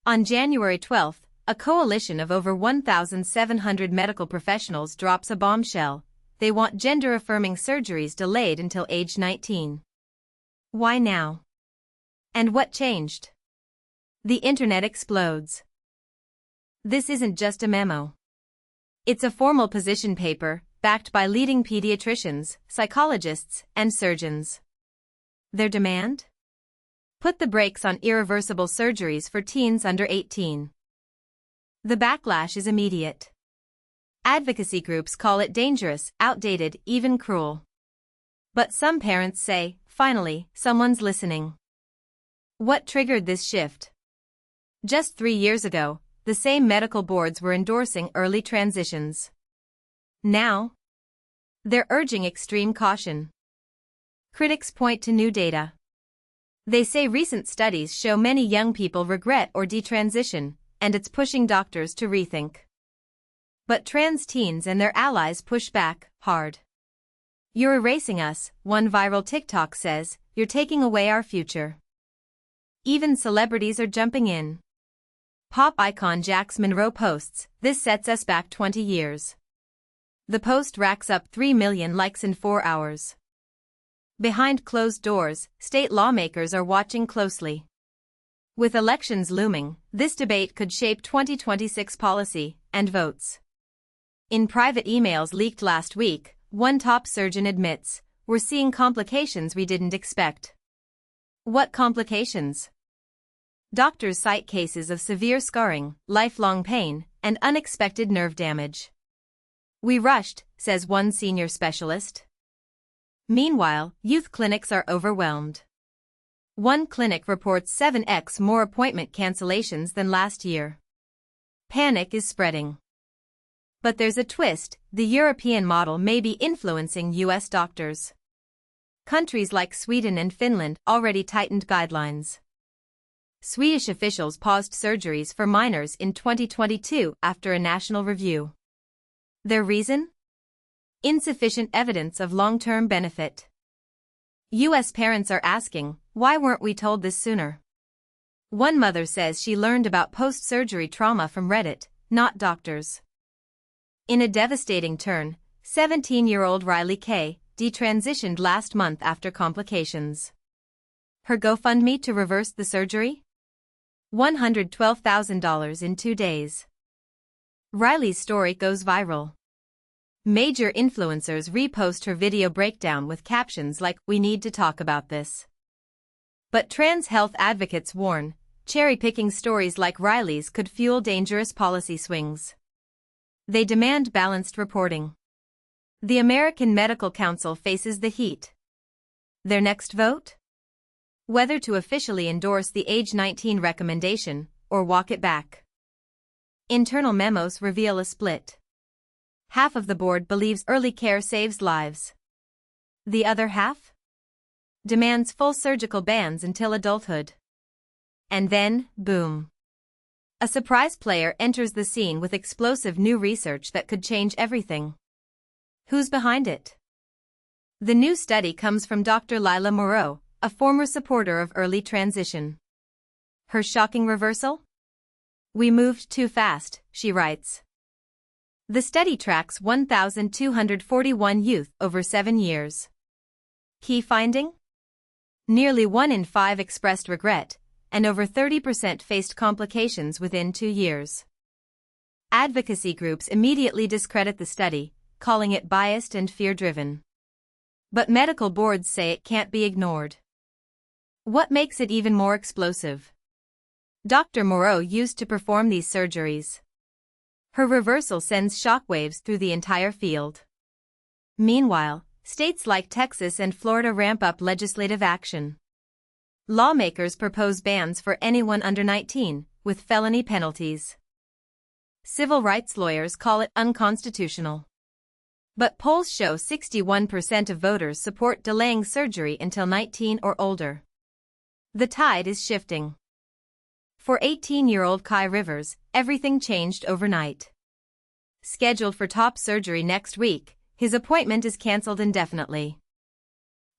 On January 12, a coalition of over 1,700 medical professionals drops a bombshell. They want gender-affirming surgeries delayed until age 19. Why now? And what changed? The internet explodes. This isn't just a memo. It's a formal position paper, backed by leading pediatricians, psychologists, and surgeons. Their demand? Put the brakes on irreversible surgeries for teens under 18. The backlash is immediate. Advocacy groups call it dangerous, outdated, even cruel. But some parents say, finally, someone's listening. What triggered this shift? Just 3 years ago, the same medical boards were endorsing early transitions. Now, they're urging extreme caution. Critics point to new data. They say recent studies show many young people regret or detransition, and it's pushing doctors to rethink. But trans teens and their allies push back, hard. You're erasing us, one viral TikTok says, you're taking away our future. Even celebrities are jumping in. Pop icon Jax Monroe posts, this sets us back 20 years. The post racks up 3 million likes in 4 hours. Behind closed doors, state lawmakers are watching closely. With elections looming, this debate could shape 2026 policy and votes. In private emails leaked last week, one top surgeon admits, we're seeing complications we didn't expect. What complications? Doctors cite cases of severe scarring, lifelong pain, and unexpected nerve damage. We rushed, says one senior specialist. Meanwhile, youth clinics are overwhelmed. One clinic reports 7x more appointment cancellations than last year. Panic is spreading. But there's a twist, the European model may be influencing US doctors. Countries like Sweden and Finland already tightened guidelines. Swedish officials paused surgeries for minors in 2022 after a national review. Their reason? Insufficient evidence of long-term benefit. US parents are asking, why weren't we told this sooner? One mother says she learned about post-surgery trauma from Reddit, not doctors. In a devastating turn, 17-year-old Riley K. detransitioned last month after complications. Her GoFundMe to reverse the surgery? $112,000 in 2 days. Riley's story goes viral. Major influencers repost her video breakdown with captions like, "We need to talk about this." But trans health advocates warn, cherry-picking stories like Riley's could fuel dangerous policy swings. They demand balanced reporting. The American Medical Council faces the heat. Their next vote? Whether to officially endorse the age 19 recommendation, or walk it back. Internal memos reveal a split. Half of the board believes early care saves lives. The other half? Demands full surgical bans until adulthood. And then, boom. A surprise player enters the scene with explosive new research that could change everything. Who's behind it? The new study comes from Dr. Lila Moreau, a former supporter of early transition. Her shocking reversal? We moved too fast, she writes. The study tracks 1,241 youth over 7 years. Key finding? Nearly 1 in 5 expressed regret, and over 30% faced complications within 2 years. Advocacy groups immediately discredit the study, calling it biased and fear-driven. But medical boards say it can't be ignored. What makes it even more explosive? Dr. Moreau used to perform these surgeries. Her reversal sends shockwaves through the entire field. Meanwhile, states like Texas and Florida ramp up legislative action. Lawmakers propose bans for anyone under 19, with felony penalties. Civil rights lawyers call it unconstitutional. But polls show 61% of voters support delaying surgery until 19 or older. The tide is shifting. For 18-year-old Kai Rivers, everything changed overnight. Scheduled for top surgery next week, his appointment is cancelled indefinitely.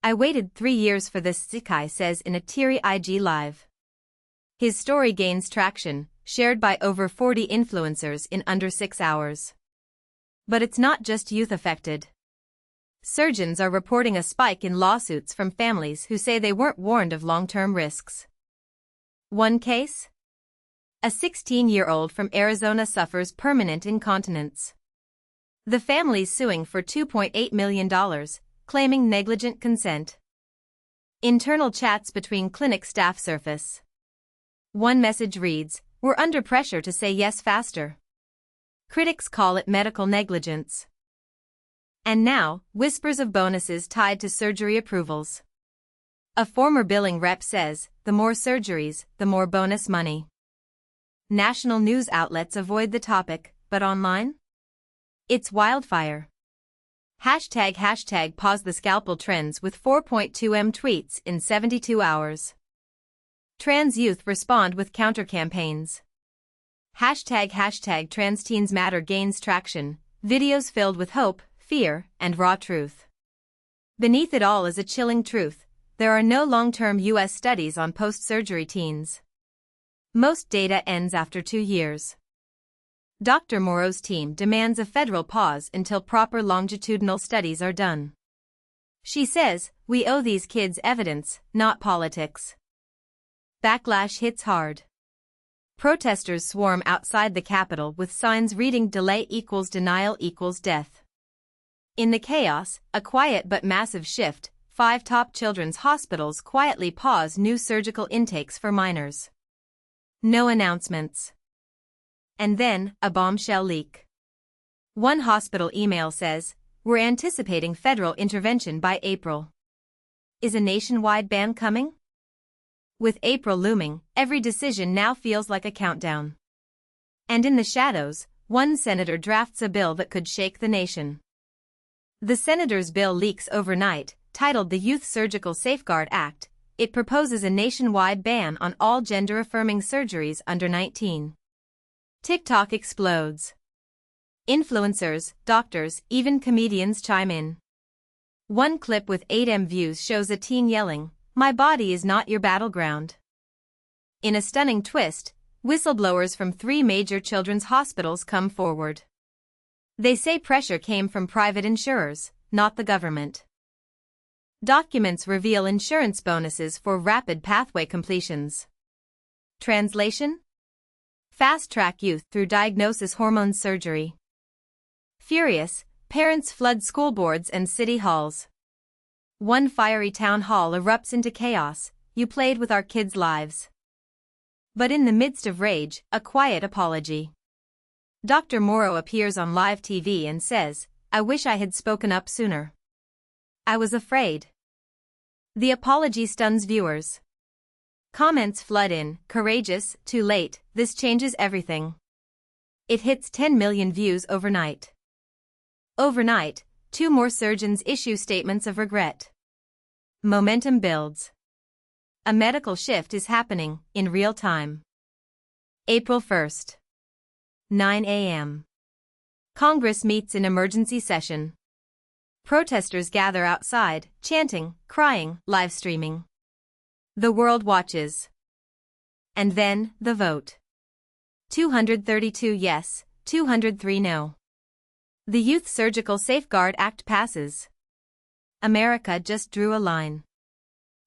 I waited 3 years for this, Kai says in a teary IG Live. His story gains traction, shared by over 40 influencers in under 6 hours. But it's not just youth affected. Surgeons are reporting a spike in lawsuits from families who say they weren't warned of long-term risks. One case? A 16-year-old from Arizona suffers permanent incontinence. The family's suing for $2.8 million, claiming negligent consent. Internal chats between clinic staff surface. One message reads, "We're under pressure to say yes faster." Critics call it medical negligence. And now, whispers of bonuses tied to surgery approvals. A former billing rep says, the more surgeries, the more bonus money. National news outlets avoid the topic, but online? It's wildfire. Hashtag pause the scalpel trends with 4.2 tweets in 72 hours. Trans youth respond with counter-campaigns. Hashtag trans teens matter gains traction, videos filled with hope, fear, and raw truth. Beneath it all is a chilling truth: there are no long-term U.S. studies on post-surgery teens. Most data ends after 2 years. Dr. Morrow's team demands a federal pause until proper longitudinal studies are done. She says, "We owe these kids evidence, not politics." Backlash hits hard. Protesters swarm outside the Capitol with signs reading "Delay equals denial equals death." In the chaos, a quiet but massive shift, 5 top children's hospitals quietly pause new surgical intakes for minors. No announcements. And then, a bombshell leak. One hospital email says, "We're anticipating federal intervention by April." Is a nationwide ban coming? With April looming, every decision now feels like a countdown. And in the shadows, one senator drafts a bill that could shake the nation. The senator's bill leaks overnight, titled the Youth Surgical Safeguard Act. It proposes a nationwide ban on all gender-affirming surgeries under 19. TikTok explodes. Influencers, doctors, even comedians chime in. One clip with 8M views shows a teen yelling, "My body is not your battleground." In a stunning twist, whistleblowers from 3 major children's hospitals come forward. They say pressure came from private insurers, not the government. Documents reveal insurance bonuses for rapid pathway completions. Translation? Fast-track youth through diagnosis hormone surgery. Furious, parents flood school boards and city halls. One fiery town hall erupts into chaos. "You played with our kids' lives." But in the midst of rage, a quiet apology. Dr. Morrow appears on live TV and says, "I wish I had spoken up sooner. I was afraid." The apology stuns viewers. Comments flood in, "Courageous, too late, this changes everything." It hits 10 million views overnight. Overnight, 2 more surgeons issue statements of regret. Momentum builds. A medical shift is happening, in real time. April 1st. 9 a.m. Congress meets in emergency session. Protesters gather outside, chanting, crying, live streaming. The world watches. And then, the vote. 232 yes, 203 no. The Youth Surgical Safeguard Act passes. America just drew a line.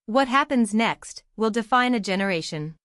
What happens next will define a generation.